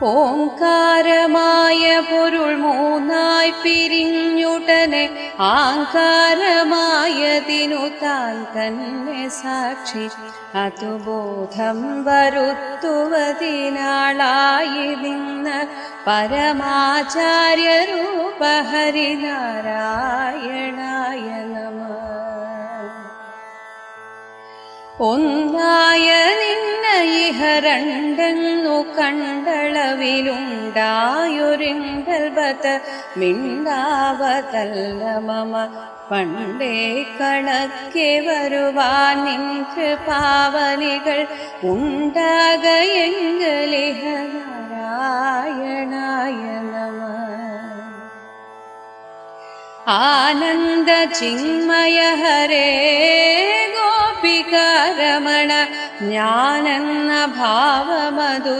ഓംകാരമായ പൊരുൾ മൂന്നായി പിരിഞ്ഞുടനെ ആകാരമായതിനു താൻ തന്നെ സാക്ഷി അതുബോധം വരുത്തുവതിനാളായി നിന്ന് പരമാചാര്യരൂപ ഹരിനാരായണായ നമഃ. ഒന്നായ നിന്ന ഇഹ രണ്ടെന്നു കണ്ടളവിലുണ്ടായൊരിങ്കൽബത്ത് മിണ്ടാവതല്ല മമ പണ്ടേ കണക്കെ വരുവാൻ നിൻ കൃപാവനികൾ ഉണ്ടാകയെങ്കലിഹ നാരായണായ നമഃ. ആനന്ദ ചിന്മയ ഹരേ ഗോപികാരമണ ജ്ഞാനെന്ന ഭാവമതു